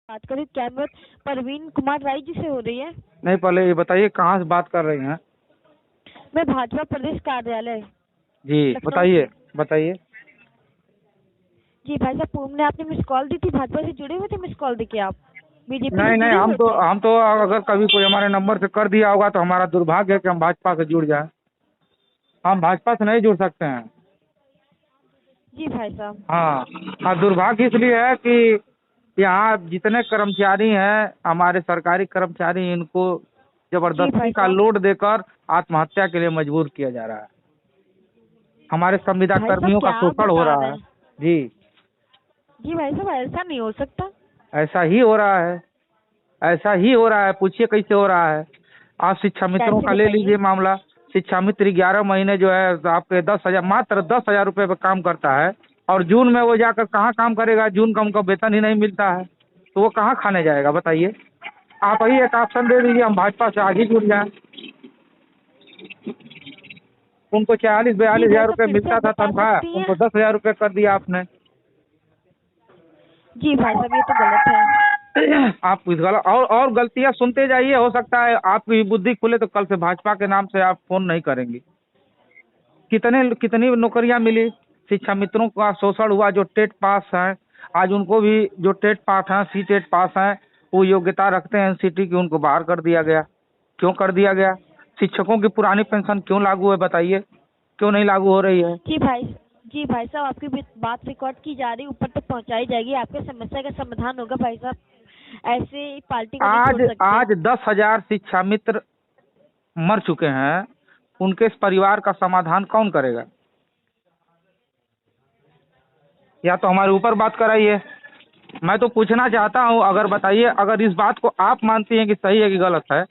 बात करें क्या बात परवीन कुमार राय जी से हो रही है? नहीं, पहले ये बताइए कहाँ से बात कर रही हैं? मैं भाजपा प्रदेश कार्यालय जी लखनऊ बताइए से। बताइए। जी भाई साहब, पूनम ने आपने मिस कॉल दी थी, भाजपा से जुड़े हुए थे, मिस कॉल देके आप बीजेपी से नहीं नहीं, जुड़े हम हुए तो थे? हम तो अगर कभी कोई हमारे नंबर से कर दिया होगा तो हमारा दुर्भाग्य है कि हम भाजपा से जुड़ जाएं। हम भाजपा से नहीं जुड़ सकते हैं। जी भाई साहब। हाँ हाँ, दुर्भाग्य इसलिए है कि यहाँ जितने कर्मचारी हैं, हमारे सरकारी कर्मचारी, इनको जी जबरदस्ती भाई का साहब। लोड देकर आत्महत्या के लिए मजबूर किया जा रहा है। हमारे संविदा भाई साहब कर्मियों का क्या आप शोषण हो बता रहा रहे है। हैं? जी, जी भाई साहब, ऐसा नहीं हो सकता। ऐसा ही हो रहा है। ऐसा ही हो रहा है, पूछिए कैसे हो रहा है। आप शिक्षा मित्रों कैसे का ले बताइए? लीजिए मामला। शिक्षा मित्र 11 महीने जो है आपके 10,000, मात्र 10,000 रुपये पर काम करता है, और जून में वो जाकर कहाँ काम करेगा? जून का उनको वेतन ही नहीं मिलता है, तो वो कहाँ खाने जाएगा बताइए। आप ही एक ऑप्शन दे दीजिए, हम भाजपा से आगे जुड़ जाएं। उनको 40-42 जी भाई हजार साहब, रुपये फिर से मिलता आप था बता तनख्वाह, सकती हैं? उनको 10,000 रुपये कर दिया आपने। जी भाई साहब, ये तो गलत है। आप इस गलत और गलतियां सुनते जाइए, हो सकता है आपकी बुद्धि खुले तो कल से भाजपा के नाम से आप फोन नहीं करेंगी। कितनी नौकरियां मिली, शिक्षा मित्रों का शोषण हुआ। जो टेट पास हैं, आज उनको भी, जो टेट पास हैं, सी टेट पास हैं, वो योग्यता रखते हैं एनसीटी की, उनको बाहर कर दिया गया। क्यों कर दिया गया? शिक्षकों की पुरानी पेंशन क्यों लागू है बताइए, क्यों नहीं लागू हो रही है? जी भाई साहब, आपकी बात रिकॉर्ड की जा रही, ऊपर तक पहुंचाई जाएगी, आपके समस्या का समाधान होगा भाई साहब। ऐसे पार्टी को नहीं छोड़ आज सकते। आज 10,000 शिक्षा मित्र मर चुके हैं, उनके इस परिवार का समाधान कौन करेगा? या तो हमारे ऊपर बात कराइए। मैं तो पूछना चाहता हूँ, अगर बताइए, अगर इस बात को आप मानती हैं कि सही है कि गलत है,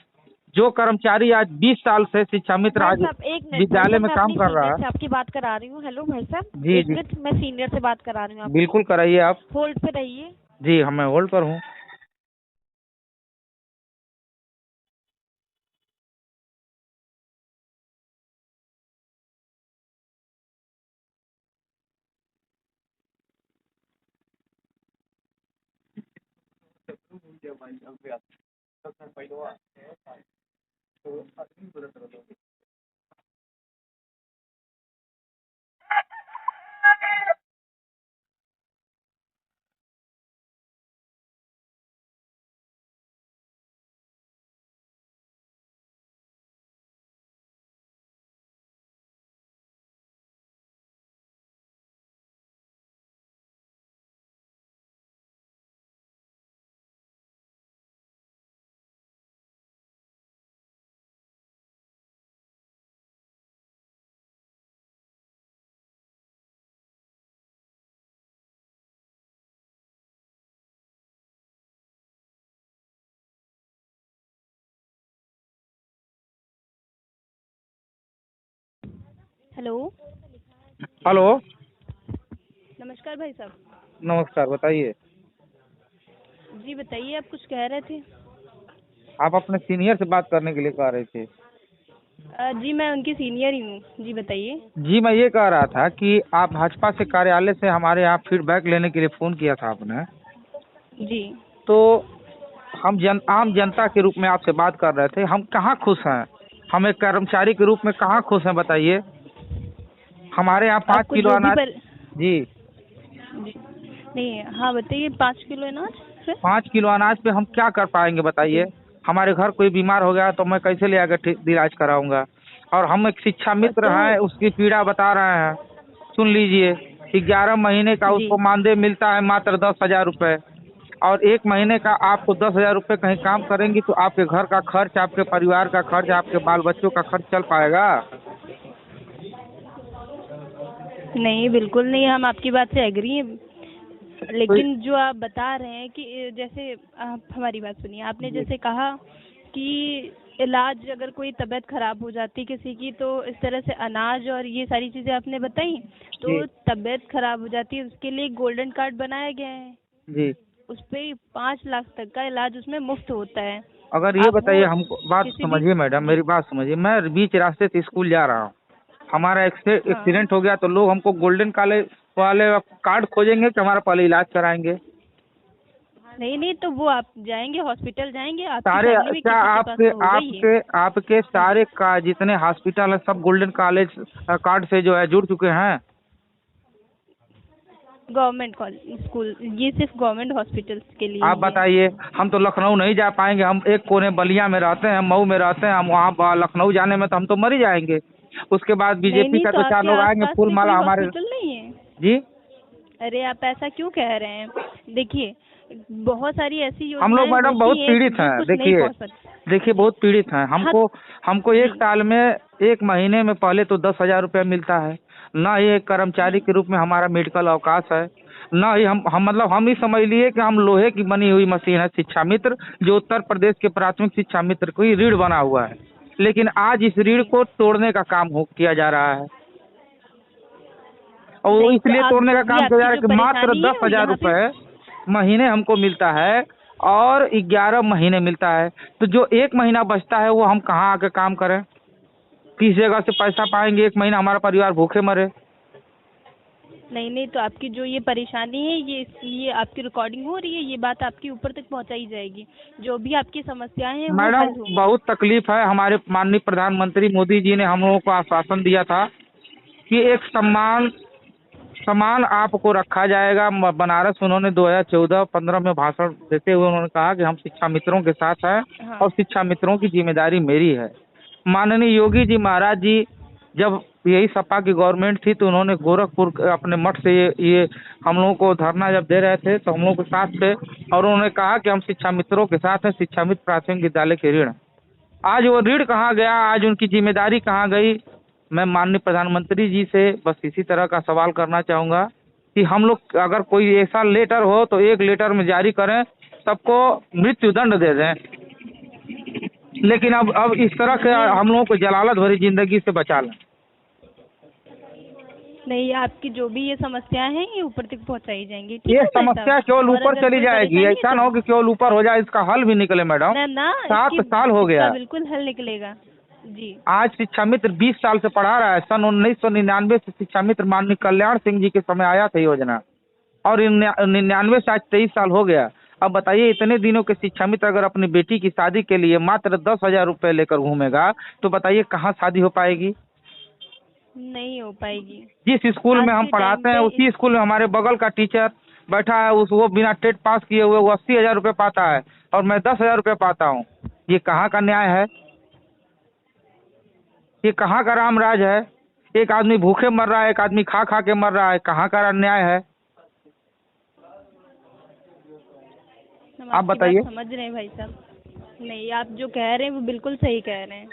जो कर्मचारी आज 20 साल से शिक्षा मित्र भाई आज साहब एक मिनट, भाई विद्यालय साहब में मैं काम अपनी कर रहा सीनियर है। से आपकी बात करा रही हूँ। हेलो भाई साहब, जी एक जी, मिनट, मैं सीनियर से बात करा रही हूँ आपकी। बिल्कुल कराइए आप। होल्ड पे रहिए। जी, हम मैं होल्ड पर हूँ। हेलो। हेलो, नमस्कार भाई साहब। नमस्कार, बताइए। जी बताइए, आप कुछ कह रहे थे? आप अपने सीनियर से बात करने के लिए कह रहे थे। जी मैं उनकी सीनियर ही हूँ, जी बताइए। जी, मैं ये कह रहा था कि आप भाजपा से कार्यालय से हमारे यहाँ फीडबैक लेने के लिए फ़ोन किया था आपने। जी। तो हम आम जनता के रूप में आपसे बात कर रहे थे। हम कहाँ खुश हैं? हम एक कर्मचारी के रूप में कहाँ खुश हैं बताइए? हमारे यहाँ 5 आपको किलो जो भी अनाज। जी, जी नहीं, हाँ बताइए, 5 किलो अनाज फिर? 5 किलो अनाज पे हम क्या कर पाएंगे बताइए? हमारे घर कोई बीमार हो गया तो मैं कैसे ले आकर इलाज कराऊंगा? और हम एक शिक्षा मित्र तो हैं, उसकी पीड़ा बता रहे हैं। सुन लीजिए कि 11 महीने का जी उसको मानदेय मिलता है मात्र 10,000 रुपये, और 1 महीने का आपको 10,000 रुपये कहीं काम करेंगी तो आपके घर का खर्च, आपके परिवार का खर्च, आपके बाल बच्चों का खर्च चल पाएगा? नहीं, बिल्कुल नहीं, हम आपकी बात से एग्री हैं। तो लेकिन जो आप बता रहे हैं कि जैसे आप हमारी बात सुनिए, आपने जी जैसे कहा कि इलाज, अगर कोई तबीयत खराब हो जाती किसी की तो इस तरह से अनाज और ये सारी चीजें आपने बताई, जी तो तबीयत खराब हो जाती है उसके लिए गोल्डन कार्ड बनाया गया है। जी, उस पे 5 लाख तक का इलाज उसमें मुफ्त होता है। अगर ये आप बताइए वो हमको, बात किसी भी समझिए मैडम, जी मेरी बात समझिए। मैं बीच रास्ते से स्कूल जा रहा हूँ, हमारा हाँ, एक्सीडेंट हो गया तो लोग हमको गोल्डन काले वाले कार्ड खोजेंगे कि हमारा पहले इलाज कराएंगे? नहीं नहीं, तो वो आप जाएंगे हॉस्पिटल जाएंगे, आपकी सारे फैमिली में क्या किसी के पास आपके तो होगा ही है। आपके आपके सारे का जितने हॉस्पिटल है सब गोल्डन कॉलेज कार्ड से जो है जुड़ चुके हैं? गवर्नमेंट कॉलेज स्कूल, ये सिर्फ गवर्नमेंट हॉस्पिटल्स के लिए आप ही है। बताइए, हम तो लखनऊ नहीं जा पाएंगे, हम एक कोने बलिया में रहते हैं, मऊ में रहते हैं, हम वहाँ लखनऊ जाने में तो हम तो मर ही जाएंगे। उसके बाद नहीं बीजेपी नहीं, का तो दो चार आपके लोग आएंगे आसपास फूल में कोई माला हमारे। हॉस्पिटल नहीं है? जी, अरे आप ऐसा क्यों कह रहे हैं? देखिए, बहुत सारी ऐसी हम लोग योजनाएं मैडम बहुत होती हैं पीड़ित जो हैं। कुछ नहीं देखिए पहुंच सकती। देखिए बहुत पीड़ित हैं। हाँ हमको एक जी। साल में, एक महीने में पहले तो 10,000 रुपया मिलता है। ना ही एक कर्मचारी के रूप में हमारा मेडिकल अवकाश है, ना ही हम मतलब हम ही समझ लिए कि हम लोहे की बनी हुई मशीन है शिक्षा मित्र, जो उत्तर प्रदेश के प्राथमिक शिक्षा मित्र को ही रीढ़ बना हुआ है। लेकिन आज इस रीढ़ जी को तोड़ने का काम किया जा रहा है, और वो नहीं, तो इसलिए आप तोड़ने का जो भी काम किया जा आपकी रहा है जो कि मात्र परेशानी है दस वो हजार यहाँ पे। रुपये महीने हमको मिलता है और 11 महीने मिलता है। तो जो एक महीना बचता है वो हम कहाँ आके काम करें? किस जगह से पैसा पाएंगे? एक महीना हमारा परिवार भूखे मरे। नहीं नहीं, तो आपकी जो ये परेशानी है, ये आपकी रिकॉर्डिंग हो रही है, ये बात आपके ऊपर तक पहुंचाई जाएगी। जो भी आपकी समस्याएं हैं वो मैडम हल होंगी। बहुत तकलीफ है। हमारे माननीय प्रधानमंत्री मोदी जी ने हम लोगों को आश्वासन दिया था कि एक समान आपको रखा जाएगा। बनारस उन्होंने 2014-15 में भाषण देते हुए उन्होंने कहा कि हम शिक्षा मित्रों के साथ हैं हाँ और शिक्षा मित्रों की जिम्मेदारी मेरी है। माननीय योगी जी महाराज जी जब यही सपा की गवर्नमेंट थी तो उन्होंने गोरखपुर अपने मठ से ये हम लोगों को धरना जब दे रहे थे तो हम लोगों के साथ थे, और उन्होंने कहा कि हम शिक्षा मित्रों के साथ हैं। शिक्षा मित्र प्राथमिक विद्यालय के ऋण, आज वो ऋण कहाँ गया? आज उनकी जिम्मेदारी कहाँ गई? मैं माननीय प्रधानमंत्री जी से बस इसी तरह का सवाल करना चाहूँगा कि हम लोग अगर कोई ऐसा लेटर हो तो एक लेटर में जारी करें, सबको मृत्यु दंड दे दें। लेकिन अब इस तरह से नहीं हम लोगों को जलालत भरी जिंदगी से बचा लें। नहीं, आपकी जो भी ये समस्याएं हैं ये ऊपर तक पहुंचाई जाएंगी, ठीक ये है भाई समस्या साहब? केवल और ऊपर अगर चली कोई जाएगी, परेशानी ऐसा है ना हो कि केवल ऊपर हो जाए, इसका हल भी निकले मैडम। ना 7 साल हो गया। इसका बिल्कुल हल निकलेगा जी। आज शिक्षा मित्र 20 साल से पढ़ा रहा है। सन 1999 से शिक्षा मित्र माननीय कल्याण सिंह जी के समय आया था योजना, और 99 से आज 23 साल हो गया। अब बताइए, इतने दिनों के शिक्षा मित्र अगर अपनी बेटी की शादी के लिए मात्र 10,000 रुपये लेकर घूमेगा तो बताइए कहाँ शादी हो पाएगी? नहीं हो पाएगी। जिस स्कूल में आज हम के टाइम पढ़ाते हैं पे उसी स्कूल में हमारे बगल का टीचर बैठा है, वो बिना टेट पास किए हुए वो 80,000 रुपये पाता है और मैं 10,000 रुपये पाता हूँ। ये कहाँ का न्याय है? ये कहाँ का राम राज है? एक आदमी भूखे मर रहा है, एक आदमी खा खा के मर रहा है, कहाँ का अन्याय है? हम आप आपकी बताइए। बात समझ रहे हैं भाई साहब। नहीं, आप जो कह रहे हैं वो बिल्कुल सही कह रहे हैं।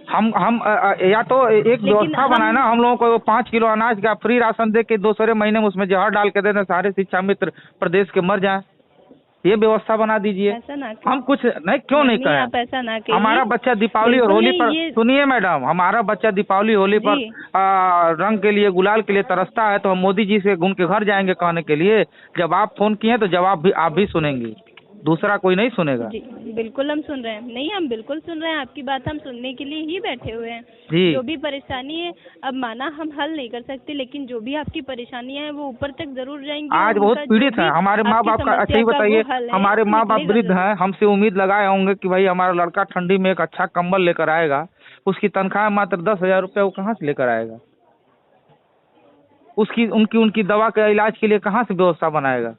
हम या तो एक लेकिन व्यवस्था बनाए ना, हम लोगों को 5 किलो अनाज का फ्री राशन दे के दूसरे महीने में उसमें जहर डाल के दे दें, सारे शिक्षा मित्र प्रदेश के मर जाएं। ये व्यवस्था बना दीजिए। ऐसा ना हम कुछ नहीं, क्यों नहीं कहें? आप ऐसा ना कहिए। हमारा बच्चा दीपावली और बिल्कुल होली नहीं, पर, ये सुनिए मैडम, हमारा बच्चा दीपावली होली पर जी रंग के लिए, गुलाल के लिए तरसता है, तो हम मोदी जी से उनके घर जाएंगे कहने के लिए। जब आप फोन किए तो जवाब भी आप भी सुनेंगी, दूसरा कोई नहीं सुनेगा। जी बिल्कुल हम सुन रहे हैं। नहीं, हम बिल्कुल सुन रहे हैं, आपकी बात हम सुनने के लिए ही बैठे हुए हैं। जी। जो भी परेशानी है, अब माना हम हल नहीं कर सकते, लेकिन जो भी आपकी परेशानियां हैं वो ऊपर तक जरूर जाएंगी। आज और बहुत उनका पीड़ित जो है भी हमारे माँ आपकी बाप का। अच्छा समस्या ही का बताइए, वो हल है, हमारे वो माँ बाप निकलेगा वृद्ध जरूर। हैं, हमसे उम्मीद लगाए होंगे कि भाई हमारा लड़का ठंडी में एक अच्छा कंबल लेकर आएगा। उसकी तनख्वाह मात्र 10,000 रुपये, वो कहाँ से लेकर आएगा? उसकी उनकी उनकी दवा के इलाज के लिए कहाँ से व्यवस्था बनाएगा?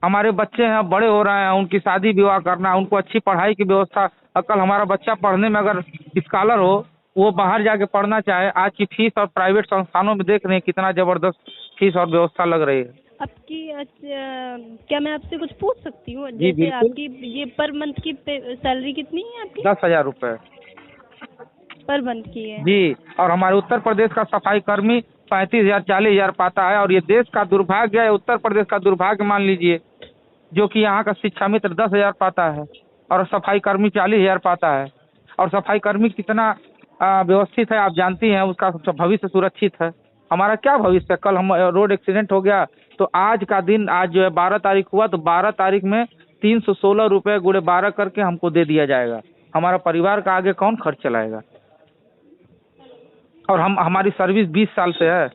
हमारे बच्चे हैं, बड़े हो रहे हैं, उनकी शादी विवाह करना है, उनको अच्छी पढ़ाई की व्यवस्था। कल हमारा बच्चा पढ़ने में अगर स्कॉलर हो, वो बाहर जाके पढ़ना चाहे, आज की फीस और प्राइवेट संस्थानों में देख रहे हैं कितना जबरदस्त फीस और व्यवस्था लग रही है। आपकी क्या मैं आपसे कुछ पूछ सकती हूँ? जी जैसे बिल्कुल। आपकी ये पर मंथ की सैलरी कितनी है आपकी? 10,000 रुपये पर मंथ की है? जी। और हमारे उत्तर प्रदेश का सफाई कर्मी 35,000 40,000 पाता है, और ये देश का दुर्भाग्य है, उत्तर प्रदेश का दुर्भाग्य मान लीजिए, जो कि यहाँ का शिक्षा मित्र 10,000 पाता है और सफाई कर्मी 40,000 पाता है। और सफाई कर्मी कितना व्यवस्थित है आप जानती हैं, उसका भविष्य सुरक्षित है। हमारा क्या भविष्य है? कल हम रोड एक्सीडेंट हो गया तो आज का दिन, आज जो है 12 तारीख हुआ, तो 12 तारीख में 316 रुपये गुणे 12 करके हमको दे दिया जाएगा। हमारा परिवार का आगे कौन खर्च चलाएगा? और हमारी सर्विस 20 साल से है।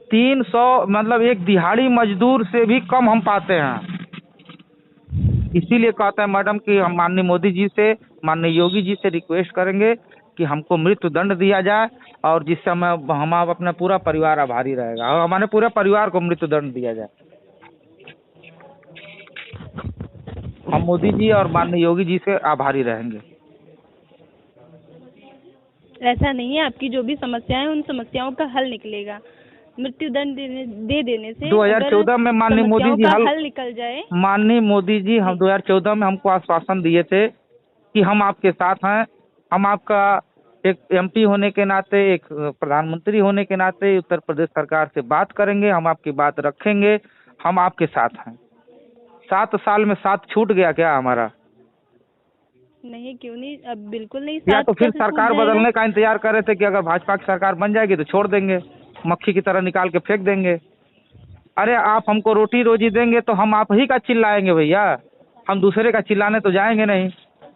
300 मतलब एक दिहाड़ी मजदूर से भी कम हम पाते हैं। इसीलिए कहते हैं मैडम कि हम माननीय मोदी जी से, माननीय योगी जी से रिक्वेस्ट करेंगे कि हमको मृत्यु दंड दिया जाए, और जिससे हम अपना पूरा परिवार आभारी रहेगा, और हमारे पूरे परिवार को मृत्यु दंड दिया जाए। हम मोदी जी और माननीय योगी जी से आभारी रहेंगे। ऐसा नहीं है, आपकी जो भी समस्याएं हैं उन समस्याओं का हल निकलेगा। मृत्यु दंड दे देने से 2014 में माननीय मोदी जी हल निकल जाए। माननीय मोदी जी हम 2014 में हमको आश्वासन दिए थे कि हम आपके साथ हैं, हम आपका एक MP होने के नाते, एक प्रधानमंत्री होने के नाते उत्तर प्रदेश सरकार से बात करेंगे, हम आपकी बात रखेंगे, हम आपके साथ हैं। 7 साल में साथ छूट गया क्या हमारा? नहीं, क्यों नहीं, अब बिल्कुल नहीं। या तो फिर सरकार बदलने का इंतजार कर रहे थे कि अगर भाजपा की सरकार बन जाएगी तो छोड़ देंगे, मक्खी की तरह निकाल के फेंक देंगे। अरे आप हमको रोटी रोजी देंगे तो हम आप ही का चिल्लाएंगे भैया, हम दूसरे का चिल्लाने तो जाएंगे नहीं।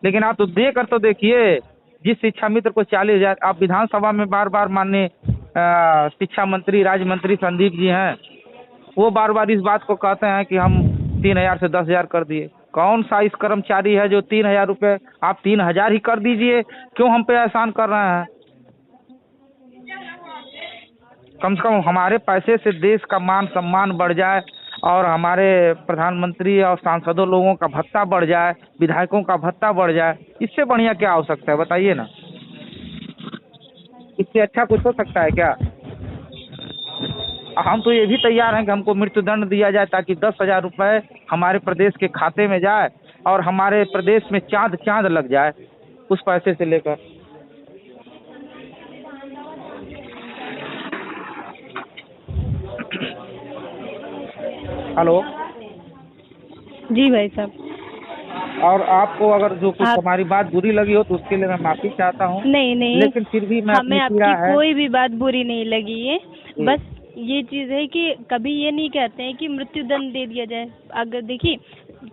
लेकिन आप तो दे कर तो देखिए, जिस शिक्षा मित्र को 40,000, आप विधानसभा में बार बार माननीय शिक्षा मंत्री राज्य मंत्री संदीप जी हैं, वो बार बार इस बात को कहते हैं कि हम 3,000 से 10,000 कर दिए। कौन सा इस कर्मचारी है जो 3,000 रुपये, आप 3,000 ही कर दीजिए, क्यों हम पे एहसान कर रहे हैं? कम से कम हमारे पैसे से देश का मान सम्मान बढ़ जाए, और हमारे प्रधानमंत्री और सांसदों लोगों का भत्ता बढ़ जाए, विधायकों का भत्ता बढ़ जाए, इससे बढ़िया क्या हो सकता है बताइए ना? इससे अच्छा कुछ हो सकता है क्या? हम तो ये भी तैयार हैं कि हमको मृत्यु दंड दिया जाए, ताकि 10,000 रुपये हमारे प्रदेश के खाते में जाए और हमारे प्रदेश में चाँद चाँद लग जाए उस पैसे से लेकर। हेलो जी भाई साहब। और आपको अगर जो कुछ हमारी बात बुरी लगी हो तो उसके लिए मैं माफी चाहता हूँ। नहीं, लेकिन फिर भी मैं हमें आपकी कोई भी बात बुरी नहीं लगी है। बस ये चीज़ है कि कभी ये नहीं कहते हैं कि मृत्यु दंड दे दिया जाए। अगर देखिए,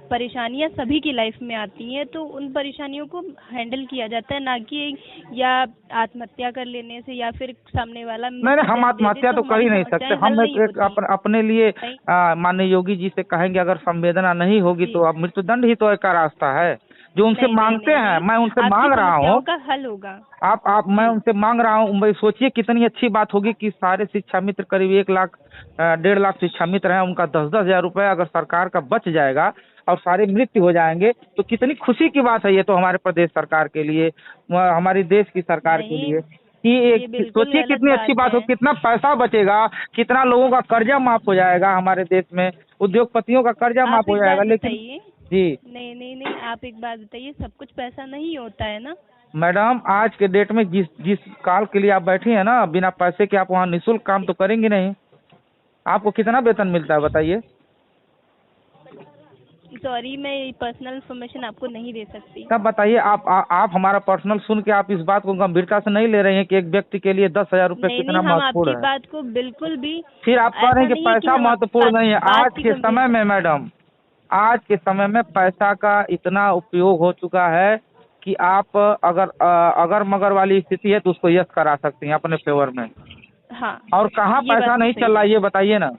परेशानियां सभी की लाइफ में आती हैं, तो उन परेशानियों को हैंडल किया जाता है, ना कि या आत्महत्या कर लेने से, या फिर सामने वाला नहीं, हम आत्महत्या तो कर ही नहीं सकते। हम एक अपने लिए माननीय योगी जी से कहेंगे, अगर संवेदना नहीं होगी तो अब मृत्यु दंड ही तो एक रास्ता है जो उनसे मांगते हैं। मैं उनसे मांग रहा हूँ का हल होगा। मैं उनसे मांग रहा हूँ। सोचिए कितनी अच्छी बात होगी कि सारे शिक्षा मित्र, करीब 1 लाख 1.5 लाख शिक्षा मित्र हैं, उनका 10-10 हजार रुपये अगर सरकार का बच जाएगा और सारे मृत्यु हो जाएंगे तो कितनी खुशी की बात है ये तो हमारे प्रदेश सरकार के लिए, हमारी देश की सरकार के लिए। कि सोचिए कितनी अच्छी बात हो, कितना पैसा बचेगा, कितना लोगों का कर्जा माफ हो जाएगा हमारे देश में, उद्योगपतियों का कर्जा माफ हो जाएगा। लेकिन जी नहीं, आप एक बात बताइए, सब कुछ पैसा नहीं होता है ना मैडम। आज के डेट में जिस काल के लिए आप बैठी हैं ना, बिना पैसे के आप वहाँ निःशुल्क काम तो करेंगे नहीं। आपको कितना वेतन मिलता है बताइए? सॉरी, मैं पर्सनल इन्फॉर्मेशन आपको नहीं दे सकती। तब बताइए, आप हमारा पर्सनल सुन के आप इस बात को गंभीरता से नहीं ले रहे हैं कि एक व्यक्ति के लिए 10,000 रुपये कितना महत्वपूर्ण है। आपकी बात को बिल्कुल भी। फिर आप कह रहे हैं कि पैसा महत्वपूर्ण नहीं है। आज के समय में मैडम, आज के समय में पैसा का इतना उपयोग हो चुका है कि आप अगर मगर वाली स्थिति है तो उसको यस करा सकती हैं अपने फेवर में। हाँ, और कहाँ पैसा नहीं चल रहा है ये बताइए ना,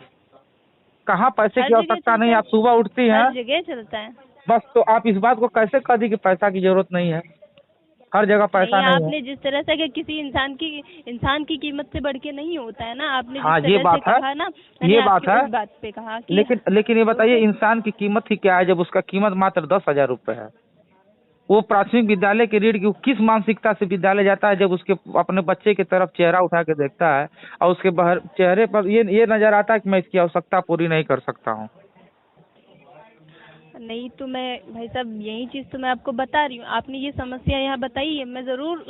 कहाँ पैसे की आवश्यकता नहीं। आप सुबह उठती हैं, हर जगह चलता है बस, तो आप इस बात को कैसे कह दी कि पैसा की जरूरत नहीं है? हर जगह पैसा नहीं है। आपने जिस तरह से कि किसी इंसान की कीमत से बढ़ के नहीं होता है ना, आपने हाँ, ये बात है, ये बात है। बात पे कहा कि लेकिन ये बताइए, इंसान की कीमत ही क्या है जब उसका कीमत मात्र 10,000 रुपये है? वो प्राथमिक विद्यालय के ऋण की किस मानसिकता से विद्यालय जाता है जब उसके अपने बच्चे की तरफ चेहरा उठा के देखता है और उसके चेहरे पर ये नजर आता है कि मैं इसकी आवश्यकता पूरी नहीं कर सकता हूँ। नहीं तो मैं भाई साहब, यही चीज़ तो मैं आपको बता रही हूँ। आपने ये समस्या यहाँ बताई है, मैं ज़रूर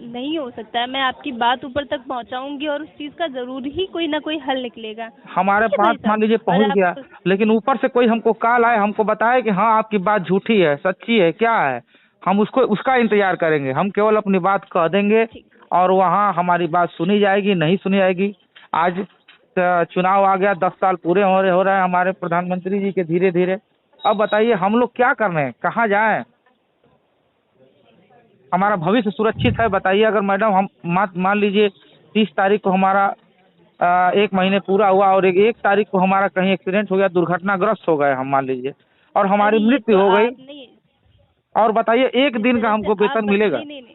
नहीं हो सकता है, मैं आपकी बात ऊपर तक पहुँचाऊंगी और उस चीज़ का ज़रूर ही कोई ना कोई हल निकलेगा। हमारे पास मान लीजिए पहुँच गया, लेकिन ऊपर से कोई हमको कॉल आए, हमको बताए कि हाँ आपकी बात झूठी है, सच्ची है, क्या है, हम उसका इंतजार करेंगे। हम केवल अपनी बात कह देंगे और वहाँ हमारी बात सुनी जाएगी, नहीं सुनी जाएगी। आज चुनाव आ गया, 10 साल पूरे हो रहे हैं हमारे प्रधानमंत्री जी के धीरे धीरे। अब बताइए हम लोग क्या कर रहे हैं, कहाँ जाएं? हमारा भविष्य सुरक्षित है बताइए? अगर मैडम हम मान लीजिए 30 तारीख को हमारा 1 महीने पूरा हुआ और एक तारीख को हमारा कहीं एक्सीडेंट हो गया, दुर्घटनाग्रस्त हो गए हम, मान लीजिए, और हमारी अरे ये मृत्यु तो हो गई, आप नहीं, और बताइए 1 जिस दिन का तरह से हमको वेतन मिलेगा? नहीं नहीं नहीं,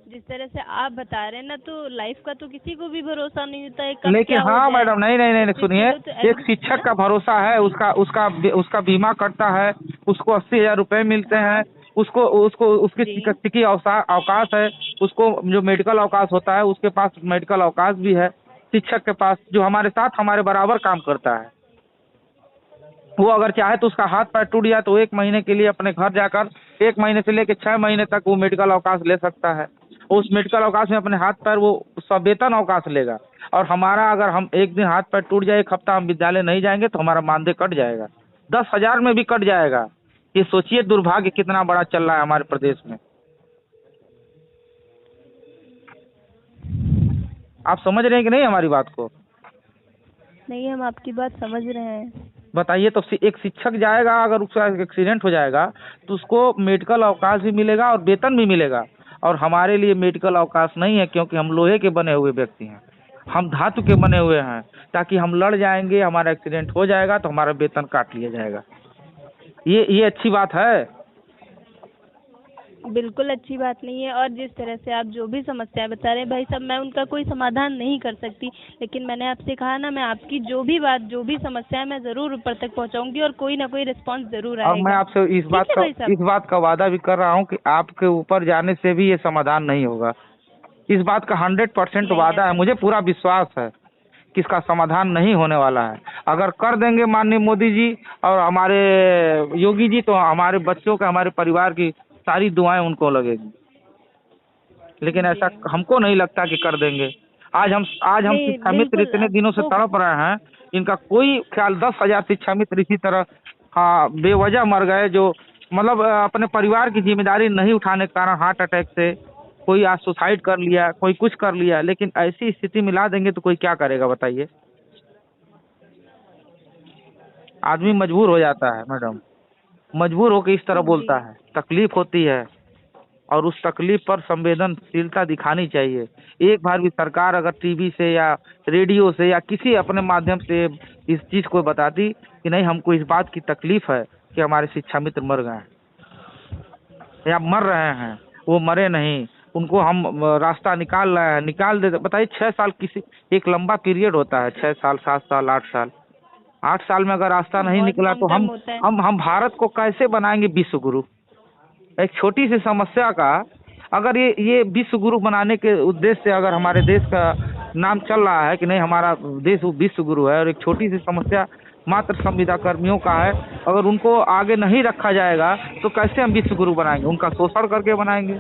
जिस तरह से आप बता रहे हैं ना, तो लाइफ का तो किसी को भी भरोसा नहीं होता है, कब लेकिन क्या हो हाँ जाए। मैडम, नहीं नहीं नहीं, इसके सुनिए, लिए तो एक शिक्षक का भरोसा है, उसका उसका उसका बीमा कटता है, उसको 80,000 रुपये मिलते हैं, उसको उसको उसकी जी चिकित्सकीय अवकाश है, उसको जो मेडिकल अवकाश होता है, उसके पास मेडिकल अवकाश भी है। शिक्षक के पास, जो हमारे साथ हमारे बराबर काम करता है, वो अगर चाहे तो उसका हाथ पैर टूट जाए तो 1 महीने के लिए अपने घर जाकर 1 महीने से लेकर 6 महीने तक वो मेडिकल अवकाश ले सकता है। उस मेडिकल अवकाश में अपने हाथ पैर वो सवेतन अवकाश लेगा। और हमारा, अगर हम एक दिन हाथ पैर टूट जाए, 1 हफ्ता हम विद्यालय नहीं जाएंगे तो हमारा मानदेय कट जाएगा, 10,000 में भी कट जाएगा। ये सोचिए दुर्भाग्य कितना बड़ा चल रहा है हमारे प्रदेश में। आप समझ रहे हैं कि नहीं हमारी बात को? नहीं, हम आपकी बात समझ रहे हैं। बताइए, तो एक शिक्षक जाएगा, अगर उसका एक्सीडेंट हो जाएगा तो उसको मेडिकल अवकाश भी मिलेगा और वेतन भी मिलेगा। और हमारे लिए मेडिकल अवकाश नहीं है, क्योंकि हम लोहे के बने हुए व्यक्ति हैं, हम धातु के बने हुए हैं, ताकि हम लड़ जाएंगे, हमारा एक्सीडेंट हो जाएगा तो हमारा वेतन काट लिया जाएगा। ये अच्छी बात है? बिल्कुल अच्छी बात नहीं है। और जिस तरह से आप जो भी समस्याएं बता रहे हैं भाई साहब, मैं उनका कोई समाधान नहीं कर सकती, लेकिन मैंने आपसे कहा ना, मैं आपकी जो भी बात, जो भी समस्या है, मैं जरूर ऊपर तक पहुंचाऊंगी और कोई ना कोई रिस्पांस जरूर और मैं आएगा। आपसे इस बात का वादा भी कर रहा हूँ कि आपके ऊपर जाने से भी ये समाधान नहीं होगा। इस बात का 100% वादा है, मुझे पूरा विश्वास है कि इसका समाधान नहीं होने वाला है। अगर कर देंगे माननीय मोदी जी और हमारे योगी जी, तो हमारे बच्चों का, हमारे परिवार की सारी दुआएं उनको लगेगी। लेकिन ऐसा हमको नहीं लगता कि कर देंगे। आज हम शिक्षा मित्र इतने दिनों से तड़प रहे हैं, इनका कोई ख्याल, 10,000 शिक्षा मित्र इसी तरह हाँ बेवजह मर गए, जो मतलब अपने परिवार की जिम्मेदारी नहीं उठाने के कारण हार्ट अटैक से, कोई आज सुसाइड कर लिया, कोई कुछ कर लिया। लेकिन ऐसी स्थिति में ला देंगे तो कोई क्या करेगा बताइए? आदमी मजबूर हो जाता है मैडम, मजबूर होकर इस तरह बोलता है, तकलीफ होती है, और उस तकलीफ पर संवेदनशीलता दिखानी चाहिए। एक बार भी सरकार अगर टीवी से या रेडियो से या किसी अपने माध्यम से इस चीज़ को बताती कि नहीं, हमको इस बात की तकलीफ है कि हमारे शिक्षा मित्र मर गए हैं या मर रहे हैं, वो मरे नहीं, उनको हम रास्ता निकाल रहे हैं, निकाल दे। बताइए, 6 साल किसी एक लंबा पीरियड होता है, 6 साल, 7 साल, 8 साल। 8 साल में अगर रास्ता नहीं निकला तो हम भारत को कैसे बनाएंगे विश्व गुरु? एक छोटी सी समस्या का, अगर ये विश्व गुरु बनाने के उद्देश्य से अगर हमारे देश का नाम चल रहा है कि नहीं हमारा देश विश्व गुरु है, और एक छोटी सी समस्या मात्र संविदा कर्मियों का है, अगर उनको आगे नहीं रखा जाएगा तो कैसे हम विश्व गुरु बनाएंगे? उनका शोषण करके बनाएंगे,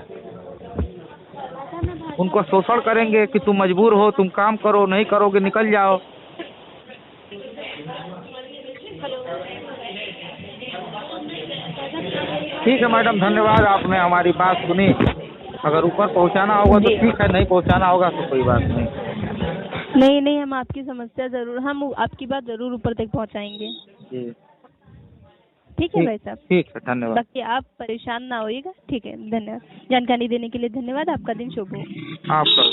उनको शोषण करेंगे कि तुम मजबूर हो, तुम काम करो, नहीं करोगे निकल जाओ। ठीक है मैडम, धन्यवाद, आपने हमारी बात सुनी। अगर ऊपर पहुंचाना होगा तो ठीक है, नहीं पहुंचाना होगा तो कोई बात नहीं। नहीं नहीं, हम आपकी समस्या जरूर, हम आपकी बात जरूर ऊपर तक पहुंचाएंगे। जी ठीक है भाई साहब, ठीक है, धन्यवाद। बाकी आप परेशान ना होइएगा। ठीक है, धन्यवाद। जानकारी देने के लिए धन्यवाद। आपका दिन शुभ हो। आपका